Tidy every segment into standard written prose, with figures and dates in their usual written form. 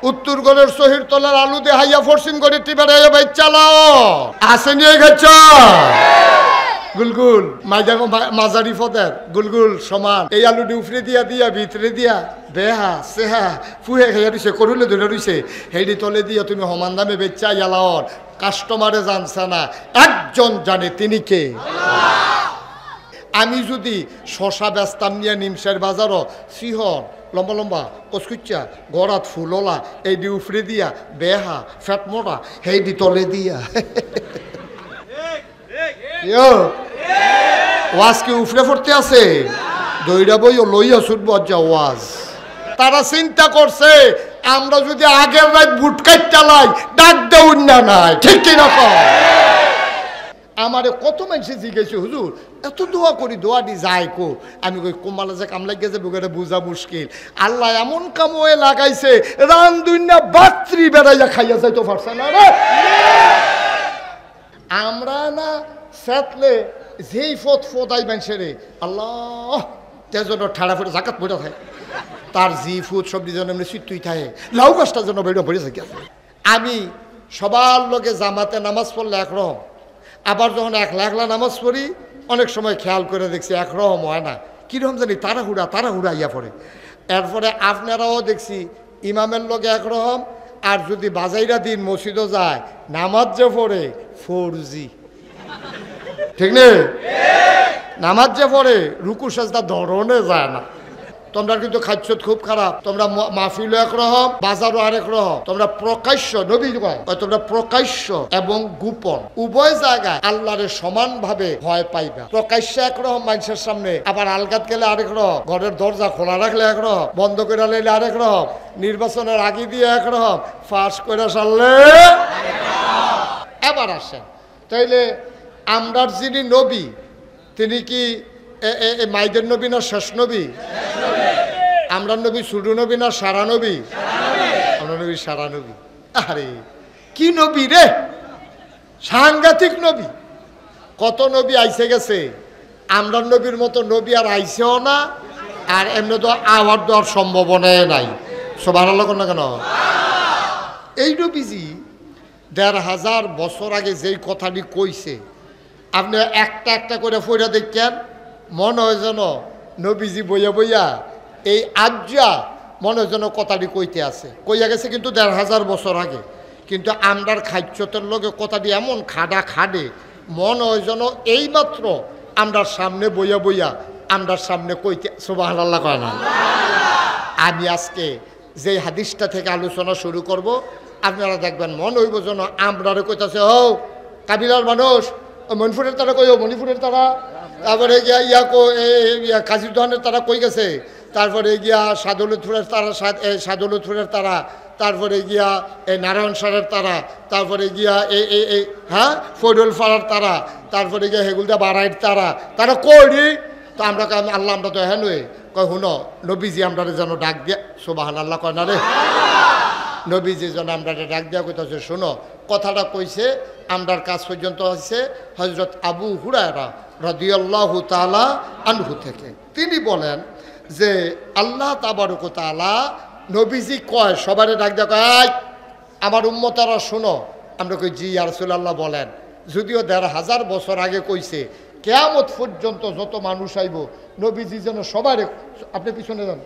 উত্তরগড়ের শহীদ তলার আলু দিয়ে হাইয়া ফরসিম করে টিপারে ভাই চালাও আসে নিয়ে গেছ গুলগুল মাঝারি ফদের গুলগুল সমান এই আলুটি উফরে দিয়া দিয়া ভিতরে দিয়া বেহা সেহা ফুহে খাইয়া দিছে করুলে ধরে রইছে হেডি তলে দিয়া তুমি সমান দামে বেচা ইয়ালাওর কাস্টমারে জানছে না একজন জানে তিনি কে আমি যদি শশা বেচতাম নিয়ে নিমসের বাজারও সিহর লম্বা লম্বা কচকুচ্চা গড়াত ফুললা এই দি উফরে দিয়া বেহা ফ্যাট মোটা হেই দি তলে দিয়া ওয়াজ কি উফরে পড়তে আছে দইরা বইও লইয়া ছুটব যা ওয়াজ তারা চিন্তা করছে আমরা যদি আগের রাত বুটকাই চালাই ডাক দেউন না নাই ঠিক কিনা আমারে কত মানুষে জিজ্ঞেস হুজুর এত দোয়া করি দোয়া দি যায় কো আমি কই কোমালা যে কামলাই গেছে বুকেটা বোঝা মুশকিল আল্লাহ এমন কাময়ে লাগাইছে রান দুইনা বাত্রি বেড়াইয়া খাইয়া যাইতো পারছে না রে আমরা না সাতলে যেই ফদাই মানুষের আল্লাহ তেজন ঠাড়া ফেটে জাকাত পড়ে থাকে তার জি ফুট সব যেন এমনি চিত্তুই থাকে লাউ গাছটা যেন বেড়ে পড়ে থাকে আমি সবার লোকে জামাতে নামাজ পড়লে একরকম আবার যখন একলা একলা নামাজ পড়ি অনেক সময় খেয়াল করে দেখছি একরকম হয় না কীরকম জানি তাড়াহুড়া ইয়া পড়ে এরপরে আপনারাও দেখছি ইমামের লোকে একরকম আর যদি বাজাইরা দিন মসজিদও যায় নামাজ যে পড়ে 4G ঠিক নেই নামাজ যে পড়ে রুকু সাজদা ধরনে যায় না তোমরা কিন্তু খাদ্য খুব খারাপ তোমরা মাহফিলও একরকম বাজারও আরেক রকম তোমরা প্রকাশ্য নবী কয় তোমরা প্রকাশ্য এবং গোপন উভয় জায়গায় আল্লাহরে সমানভাবে ভয় পাইবা প্রকাশ্য একরকম মানুষের সামনে আবার আলগাত গেলে আরেক রকম ঘরের দরজা খোলা রাখলে একরকম বন্ধ করে লাইলে আরেক রকম নির্বাচনের আগে দিয়ে একরকম ফাঁস করে সারলে এবার আসেন তাইলে আমরার যিনি নবী তিনি কি মাইদের নবী না শেষ নবী আমরা নবী ছোট নবী না সারা নবী আমরা নবী সারা নবী আরে কি নবী রে সাংঘাতিক নবী কত নবী আইসে গেছে আমরা নবীর মতো নবী আর আইসেও না আর এমনি তো আওয়ার দেওয়ার সম্ভাবনাই নাই সুবহানাল্লাহ না কেন এই নবীজি ১৫০০ বছর আগে যেই কথাটি কইছে আপনি একটা একটা করে ফইরা দেখেন মনে হয় যেন নবীজি বইয়া বইয়া এই আজ্জা মনে হয় যেন কথাটি কইতে আছে কইয়া গেছে কিন্তু ১৫০০ বছর আগে কিন্তু আমরার খাদ্যতের লোকে কথাটি এমন খাডে মনে হয় যেন এইমাত্র আমরার সামনে বইয়া বইয়া আমরার সামনে কইতে সুবহানাল্লাহ কয় না আমি আজকে যে হাদিসটা থেকে আলোচনা শুরু করব আপনারা দেখবেন মনে হইব যেন আমরারে কইতাছে ও কাবিলার মানুষ মণিপুরের তারা কই মণিপুরের তারা তারপরে গিয়া কাজিরদোহানের তারা কই গেছে তারপরে গিয়া সাদৌলতপুরের তারা সাদৌলতপুরের তারা তারপরে গিয়া এই নারায়ণ সারের তারা তারপরে গিয়া এই হ্যাঁ ফৈরুলপাড়ার তারা তারপরে গিয়া হেগুলদা বাড়াইয়ের তারা কই তো আমরা আল্লাহ আমরা তো হ্যাঁ নই কয় হুনো নবীজি আমরা যেন ডাক দিয়া সুবহানাল্লাহ কয় না রে নবীজি যেন আমরা ডাক দিয়া কইতাছে শোনো কথাটা কইছে আমরার কাজ পর্যন্ত হয়েছে হযরত আবু হুরায়রা রাদিয়াল্লাহু তাআলা আনহু থেকে তিনি বলেন যে আল্লাহ তাবারক ওয়া তাআলা নবীজি কয় সবারে ডাক দিয়া কয় আমার উম্মতারা শোনো আমরা কই জি ইয়া রাসূলুল্লাহ বলেন যদিও ১৫০০ বছর আগে কইছে কিয়ামত পর্যন্ত যত মানুষ আইব নবীজি যেন সবারে আপনি পিছনে যান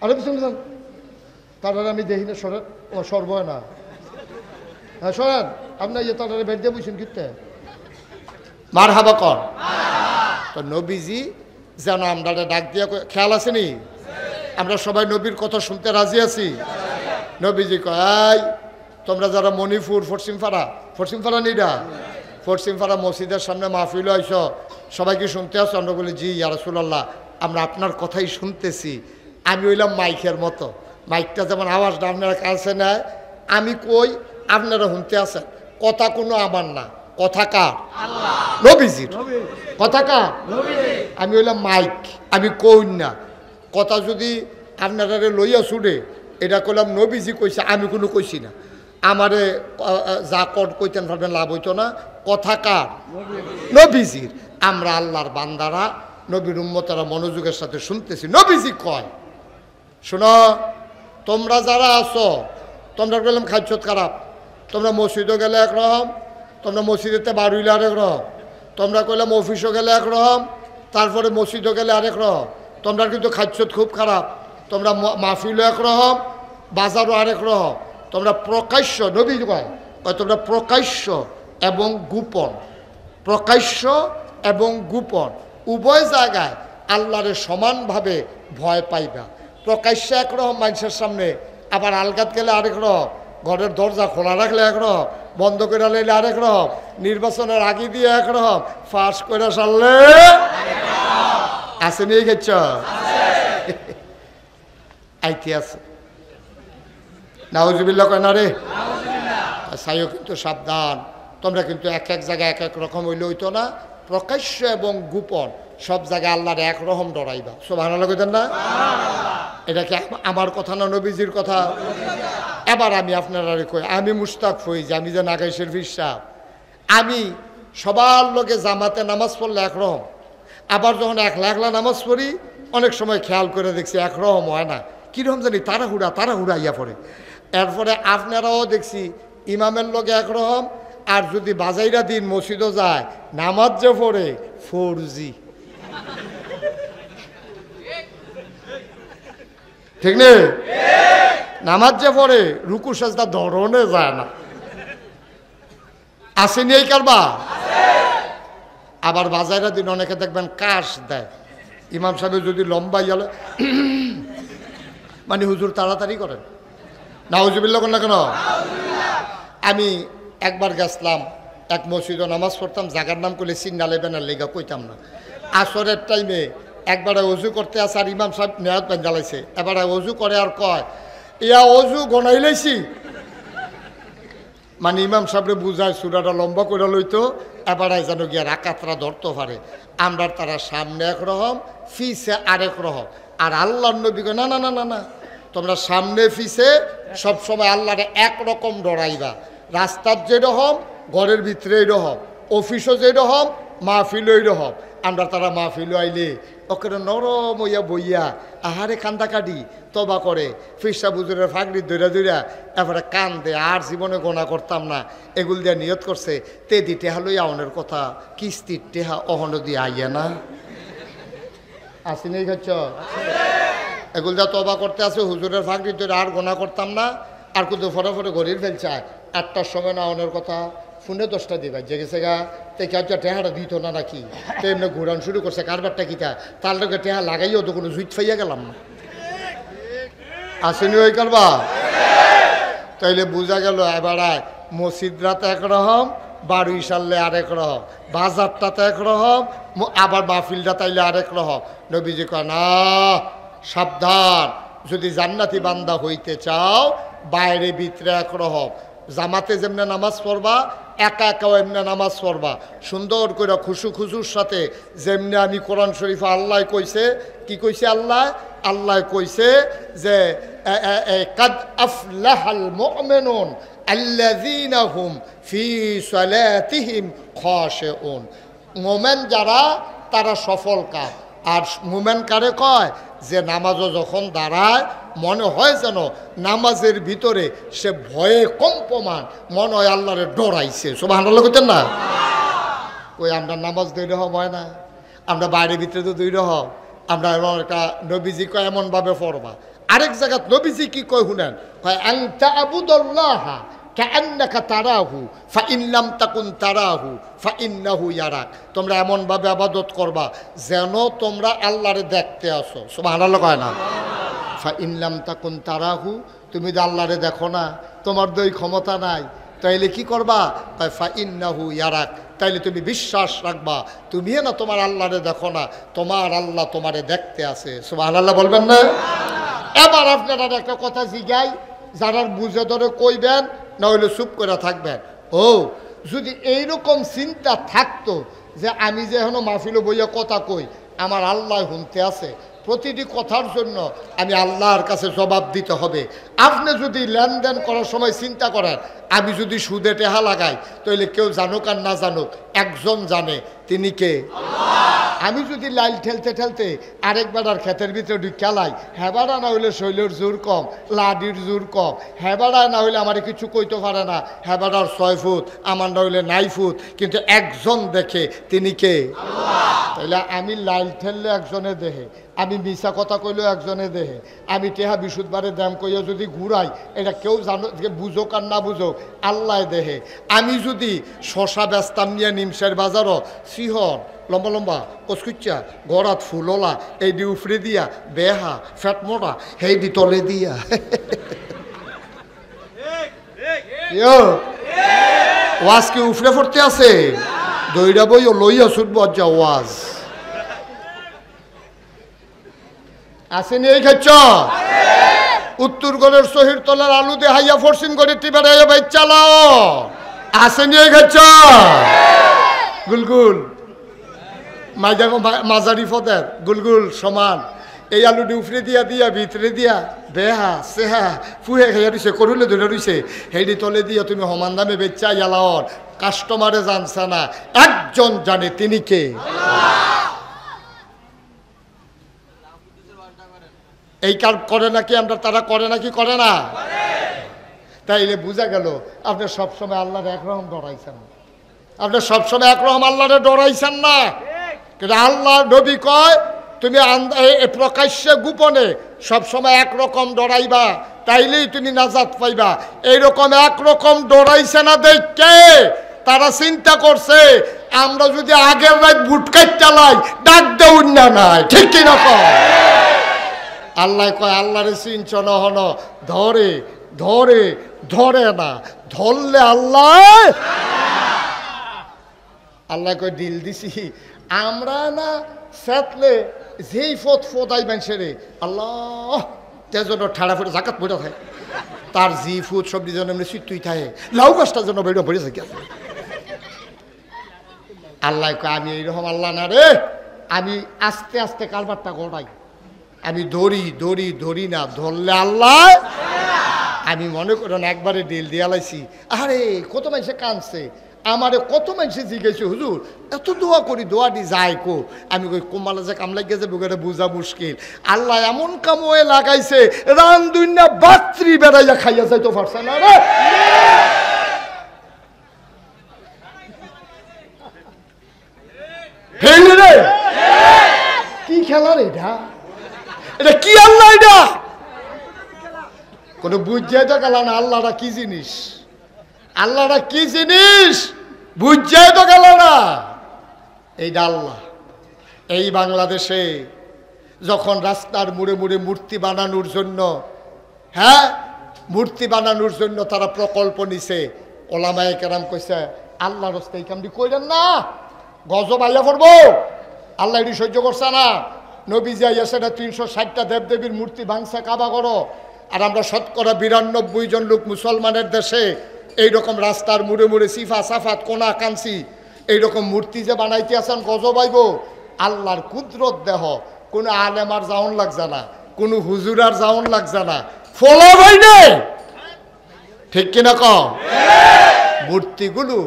আরে পিছনে যান তারা আমি দেখি না সর্বয় না হ্যাঁ শোনেন আপনার ইয়ে তারা বের দিয়ে বুঝছেন কিনতে মারহাবা কর তো নবীজি যেন আমরা ডাক দিয়া খেয়াল আছে নি আমরা সবাই নবীর কথা শুনতে রাজি আছি নবীজি কয় তোমরা যারা মণিপুর পশ্চিমপাড়া নিডা পশ্চিমপাড়া মসজিদের সামনে মাহফিল আইস সবাই কি শুনতে আসো আমরা বলি জি ইয়া রাসূলুল্লাহ আমরা আপনার কথাই শুনতেছি আমি হইলাম মাইকের মতো মাইকটা যেমন আওয়াজটা আপনারা কাছে নেয় আমি কই আপনারা শুনতে আছেন কথা কোনো আমার না কথা কার নবীজির কথা কার আমি হইলাম মাইক আমি কই না কথা যদি আপনারা লইয়া ছুড়ে এটা কইলাম নবীজি কইছে আমি কোনো কইছি না আমারে যা কট কইতেন ভাববেন লাভ হইতো না কথা কার নবীজির আমরা আল্লাহর বান্দারা নবীর উম্মতেরা মনোযোগের সাথে শুনতেছি নবীজি কয় শোনো তোমরা যারা আছো তোমরা বললাম খাদ্যত খারাপ, তোমরা মসজিদও গেলে একরকম, তোমরা মসজিদেতে বাড়িলে আরেক রকম, তোমরা কইলাম অফিসও গেলে একরকম, তারপরে মসজিদও গেলে আরেক রকম। তোমরা কিন্তু খাদ্যত খুব খারাপ, তোমরা মাহফিলও একরকম, বাজারও আরেক রকম। তোমরা প্রকাশ্য, নবী কয় তোমরা প্রকাশ্য এবং গোপন, প্রকাশ্য এবং গোপন উভয় জায়গায় আল্লাহরে সমানভাবে ভয় পাইবা। প্রকাশ্য একরকম মানুষের সামনে, আবার আলগাত গেলে আরেক রকম, ঘরের দরজা খোলা রাখলে একরকম, বন্ধ করে লাইলে আরেক রকম, নির্বাচনের আগে দিয়ে একরকম, ফাঁস করে সারলে আছে নিয়ে গেছ আইতে আছে। নাউজুবিল্লাহ কয় না রে, সাইও কিন্তু সাবধান, তোমরা কিন্তু এক এক জায়গায় এক এক রকম হইলে হইতো না। প্রকাশ্য এবং গোপন সব জায়গায় আল্লাহর একরকম ডরাইবা। সুবহানাল্লাহ কইতেন না? এটা কি আমার কথা না নবীজির কথা? এবার আমি আপনারা কই, আমি মুশতাক ফইজ, আমি যে নাগাইশের ফিরসাব, আমি সবার লোকে জামাতে নামাজ পড়লে একরকম, আবার যখন একলা একলা নামাজ পড়ি অনেক সময় খেয়াল করে দেখছি একরকম হয় না, কীরকম জানি তাড়াহুড়া ইয়া পড়ে। এরপরে আপনারাও দেখছি ইমামের লোকে একরকম, আর যদি বাজাইরা দিন মসজিদও যায় নামাজ যে পড়ে 4G, ঠিক নেই? নামাজ যে পড়ে রুকু সাজদা ধরনে যায় না, আসেনি এই কারবা। আবার বাজাইরা দিন অনেকে দেখবেন কাশ দেয়, ইমাম সাহেব যদি লম্বা ইয়ালে মানে হুজুর তাড়াতাড়ি করেন। নাউজুবিল্লাহ না কেন? আমি একবার গেছিলাম এক মসজিদে নামাজ পড়তাম, জায়গার নাম করলে সিগনালে বেনার লেগা কইতাম না। আসরের টাইমে একবারে অজু করতে আসে আর ইমাম সাহেব নেয়াত বেন জ্বালাইছে, এবারে অজু করে আর কয় ইয়া অজু গনাই লাইছি, মানে ইমাম সাহেবরে বুঝায় সুরাটা লম্বা করে লইতো, এবারে যেন গিয়া রাকাতরা ধরতে পারে। আমরা তারা সামনে একরকম, ফিসে আরেক রকম। আর আল্লাহর নবী কয় না না না না না, তোমরা সামনে ফিসে সবসময় আল্লাহরে একরকম ডরাইবা। রাস্তার যেরকম, ঘরের ভিতরে এইরকম, অফিসও যেরকম, মাহফিলও এইরকম। আমরা তারা মাহফিল আইলে ওকে নরম হইয়া বইয়া আহারে কান্দা কাটি তবা করে, ফিরসা বুজুরের ফাগড়ি দৈরা দৈরা এবারে কান দে, আর জীবনে গোনা করতাম না। এগুল দিয়ে নিয়ত করছে তেদি টেহা লইয়া অনের কথা, কিস্তির টেহা অহন দিয়ে আইয়া না আসিনি খাচ্ছ। এগুল যা তবা করতে আছে হুজুরের ফাগড়ি দৈরা আর গোনা করতাম না, আর কিন্তু ফটাফটে ঘড়ির ফেলছে 8টার সময় না অনের কথা, ফোনে 10টা দিবা জেগেছে গা, তে কেউ টেহাটা দিত না নাকি, তো এমনি ঘুরান শুরু করছে কারবারটা কিটা, তার লোকে টেহা লাগাইও তো কোনো জুইত ফাইয়া গেলাম না। আসেনি ওই কারবা? তাইলে বোঝা গেল এবারে মসজিদরাতে একরকম, বাড়ি সারলে আরেক রকম, বাজারটাতে একরকম, আবার মাহফিলটা তাইলে আরেক রকম। নবীজি কয় না, সাবধান, যদি জান্নাতি বান্দা হইতে চাও বাইরে ভিতরে একরকম, জামাতে যেমনি নামাজ পড়বা একা একাও এমনি নামাজ পড়বা, সুন্দর করে খুশু খুশুর সাথে। যেমনি আমি কোরআন শরীফে আল্লাহ কইছে, কি কইছে আল্লাহ? আল্লাহ কইছে যে কাদ আফলাহাল মুমিনুন আল্লাযীনা হুম ফি সালাতিহিম খাশিউন। মোমেন যারা তারা সফল কাজ। আর মোমেন কারে কয়? যে নামাজও যখন দাঁড়ায় মনে হয় যেন নামাজের ভিতরে সে ভয়ে কম্পমান, মনে হয় আল্লাহরে ডরাইছে। সুবহানাল্লাহ কইতেন না? ওই আমরা নামাজ দুই রকম হয় না, আমরা বাইরের ভিতরে তো দুই রকম। আমরা এমন একটা নবীজি কয় এমনভাবে পড়বা। আরেক জায়গায় নবীজি কি কয় শুনেন, কয় আনতা আবুদুল্লাহা কাআন্নাকা তারাহু ফাইন লাম তাকুন তারাহু ফাইন্নাহু ইয়ারাক। তোমরা এমনভাবে ইবাদত করবা যেন তোমরা আল্লাহরে দেখতে আসো। সুবহানাল্লাহ কয় না? ফাইন লাম তাকুন তারাহু, তুমি তো আল্লাহরে দেখো না, তোমার তো এই ক্ষমতা নাই, তাইলে কি করবা? কয় ফাইন্নাহু ইয়ারাক, তাইলে তুমি বিশ্বাস রাখবা তুমি না তোমার আল্লাহরে দেখো না, তোমার আল্লাহ তোমারে দেখতে আছে। সুবহানাল্লাহ বলবেন না? এবার আপনারা একটা কথা জিগাই, যারা বুঝে ধরে কইবেন, না হইলে চুপ করে থাকবেন। ও যদি এইরকম চিন্তা থাকতো যে আমি যে এখনো মাহফিলে বইয়া কথা কই, আমার আল্লাহ শুনতে আছে, প্রতিটি কথার জন্য আমি আল্লাহর কাছে জবাব দিতে হবে। আপনি যদি লেনদেন করার সময় চিন্তা করেন আমি যদি সুদে টেহা লাগাই, তাহলে কেউ জানুক আর না জানুক একজন জানে, তিনি কে? আল্লাহ। আমি যদি লাইল ঠেলতে ঠেলতে আরেকবার আর ক্ষেতের ভিতরে ঢুকালাই হেবাড়া না হইলে শৈলের জোর কম, লাডির জোর কম, হেবাড়া না হইলে আমার কিছু কইতে পারে না, হেবাড়ার 6 ফুট, আমার না হইলে 9 ফুট, কিন্তু একজন দেখে, তিনি কে? তাইলে আমি লাইল ঠেললে একজনে দেহে, আমি মিশা কথা কইলেও একজনে দেহে, আমি টেহা বিশুদ্ধবারে দাম কইয়া যদি ঘুরাই, এটা কেউ জানো বুঝোক আর না বুঝোক, আল্লাহ দেহে। আমি যদি শশা বেচতাম নিয়ে নিমসের বাজারও সিহর লম্বা লম্বা কচকুচ্চা গড়াত ফুললা এই দি উফরে দিয়া বেহা ফ্যাট মোটা সেই দি তলে দিয়া ওয়াজ কি উফরে পড়তে আছে? দইরা বই ও লইয়া ছুটব যা ওয়াজ আসেনি এই খাচ্ছ উত্তরগড়ের শহীদ তলার আলু দিয়ে হাইয়া ফরসিন করে টিবার ভাই চালাও আসেনি এই খাচ্ছ গুলগুল মাঝারি ফদের গুলগুল সমান এই আলু উফরে দিয়া দিয়া ভিতরে দিয়া বেহা সেহা ফুহে খাইয়া রইছে করুলে ধরে রইছে হেডি তলে দিয়া তুমি সমান দামে বেচা ইয়ালাওর কাস্টমারে জানছে না, একজন জানে, তিনি কে? এই কার করে নাকি আমরা, তারা করে নাকি করে না? তাইলে বুঝা গেল আপনি সবসময় আল্লাহর একরকম ডরাইছেন, আপনি সবসময় একরকম আল্লাহরে ডরাইছেন না। কিন্তু আল্লাহ নবী কয় তুমি প্রকাশ্যে গোপনে সবসময় একরকম ডরাইবা, তাইলেই তুমি নাজাত পাইবা। এইরকম একরকম ডরাইছে না দেখে তারা চিন্তা করছে আমরা যদি আগের রাত বুটকাই চালাই ডাক দেউন না নাই, ঠিক কিনা কয়? আল্লাহ কয় আল্লাহরে চিনছ না হন, ধরে ধরে ধরে না, ধরলে আল্লাহ আল্লাহ কয় দিল দিছি আমরা না সেতলে যেই ফত ফোদাই মানুষেরে আল্লাহ তেজন ঠাড়া ফুটে জাকাত পড়ে থাকে, তার জি ফুট সবজি যেন এমনি চিত্তুই থাকে, লাউ গাছটা যেন বেড়ে পড়ে থাকে। আল্লাহ কয় আমি এইরকম আল্লাহ না রে, আমি আস্তে আস্তে কারবারটা গড়াই, আমি ধরি ধরি ধরি না, ধরলে আল্লাহ। আমি মনে করেন একবারে ডিল দিয়া লাইছি, আরে কত মানুষে কাঁদছে, আমারে কত মানুষে জিজ্ঞেস হুজুর এত দোয়া করি দোয়াটি যায় কো, আমি কই কোমালা যে কাম লাগিয়েছে বুকেটা বোঝা মুশকিল। আল্লাহ এমন কাম ওয়ে লাগাইছে রান দুনিয়া বাত্রি বেড়াইয়া খাইয়া যাইতে পারছে না রে। রে কি খেলা রে এটা, এটা কি আল্লাহ, এটা কোনো বুঝাই তো গেল না আল্লাহটা কি জিনিস, আল্লাহটা কি জিনিস বুঝাই তো গেল না। এইটা আল্লাহ। এই বাংলাদেশে যখন রাস্তার মুড়ে মুড়ে মূর্তি বানানোর জন্য, হ্যাঁ মূর্তি বানানোর জন্য তারা প্রকল্প নিছে, ওলামায়ে কেরাম কইছে আল্লাহর রাস্তায় এই কামটি কইলেন না, গজব আইয়া পড়বো, আল্লাহ এটি সহ্য করছে না। নবীজি আইয়াছে না 360টা দেবদেবীর মূর্তি ভাঙছে কাবা করো, আর আমরা শতকরা 92 জন লোক মুসলমানের দেশে এইরকম রাস্তার মুড়ে মুড়ে সিফা সাফাত কোনা কাঞ্চি এইরকম মূর্তি যে বানাইতে আছেন গজব আইব। আল্লাহর কুদরত দেহ, কোনো আলেমার জাউন লাগছে না, কোনো হুজুরার জাউন লাগছে না, ফলো ভাই নেই, ঠিক কিনা কম? মূর্তিগুলো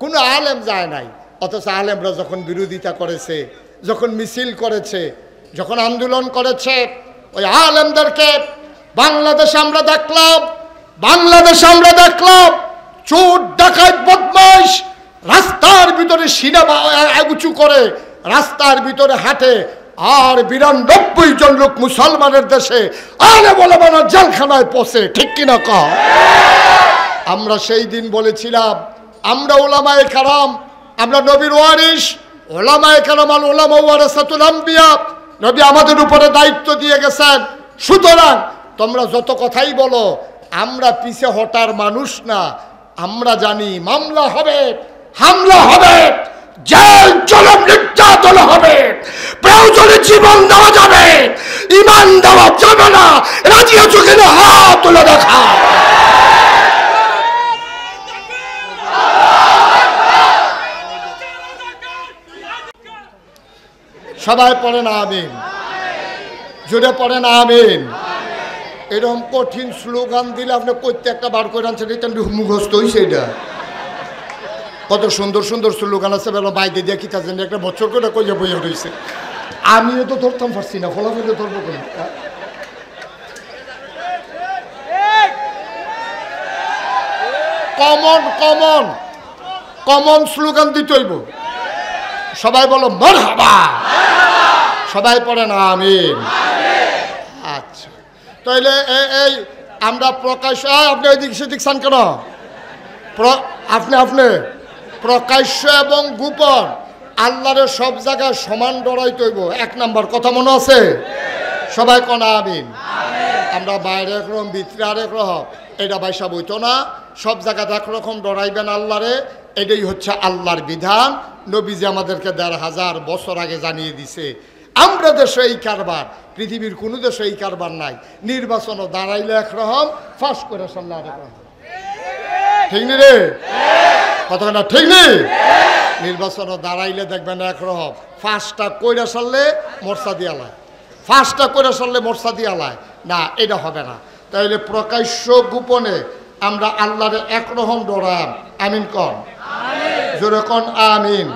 কোনো আলেম যায় নাই, অথচ আলেমরা যখন বিরোধিতা করেছে, যখন মিছিল করেছে, যখন আন্দোলন করেছে, ওই আলেমদেরকে বাংলাদেশে আমরা দেখলাম, বাংলাদেশে আমরা দেখলাম চোর ডাকাত বদমাইশ রাস্তার ভিতরে সিনেমা উঁচু করে রাস্তার ভিতরে হাঁটে, আর 92 জন লোক মুসলমানের দেশে আলেম ওলামারা জেলখানায় পৌঁছে, ঠিক কিনা কও? আমরা সেই দিন বলেছিলাম আমরা ওলামায়ে কেরাম, আমরা নবীর ওয়ারিস, ওলামায়ে কেরাম আল উলামা ওয়ারাসাতুল আম্বিয়া, নবী আমাদের উপরে দায়িত্ব দিয়ে গেছেন। সুতরাং তোমরা যত কথাই বলো, আমরা পিছে হটার মানুষ না, আমরা জানি মামলা হবে, হামলা হবে, জেল জুলুম নির্যাতন হবে, প্রয়োজনে জীবন দেওয়া যাবে, ঈমান দেওয়া যাবে না। রাজি আছো কিনা হাত তুলে দেখা। সবাই পড়ে না আমিন, জোরে পড়ে না আমিন। এরকম কঠিন স্লোগান দিলে আপনি প্রত্যেকটা বার করে আনছেন, এটা মুখস্থ হয়েছে, এটা কত সুন্দর সুন্দর স্লোগান আছে বেলা বাইরে দিয়ে কিতা জানি একটা বছর করে কইয়া বইয়া রয়েছে, আমিও তো ধরতাম পারছি না, ফলাফল ধরবো কেন? কমন কমন কমন স্লোগান দিতে হইব। সবাই বলো মারহাবা, সবাই পড়ে না আমিন। আচ্ছা, তাইলে এই আমরা প্রকাশ্য, আপনি ওইদিক সেদিক চান কেন? আপনি আপনি প্রকাশ্য এবং গোপন আল্লাহরে সব জায়গায় সমান ডরাইতে হইব। 1 নাম্বার কথা মনে আছে? সবাই কনা আমিন। আমরা বাইরে একরকম ভিতরে আরেক রকম, এটা বাইসা বইতো না। সব জায়গাতে একরকম ডরাইবেন আল্লাহরে, এটাই হচ্ছে আল্লাহর বিধান। নবীজি আমাদেরকে 1500 বছর আগে জানিয়ে দিছে। আমরা দেশে এই কারবার, পৃথিবীর কোনো দেশে এই কারবার নাই। নির্বাচনও দাঁড়াইলে একরকম, ফাঁস করে সাল্লাহ আরেক রকম। ঠিক নি রে কথা না? ঠিক নেই? নির্বাচনও দাঁড়াইলে দেখবেন একরকম, ফাঁসটা কইরা সারলে মোর্চা দিয়ালায়, ফাঁসটা করে সারলে মোর্চা দিয়ালায় না, এটা হবে না। তাইলে প্রকাশ্য গোপনে আমরা আল্লাহরে একরকম ডরাম। আমিন কন, জোরে কন আমিন।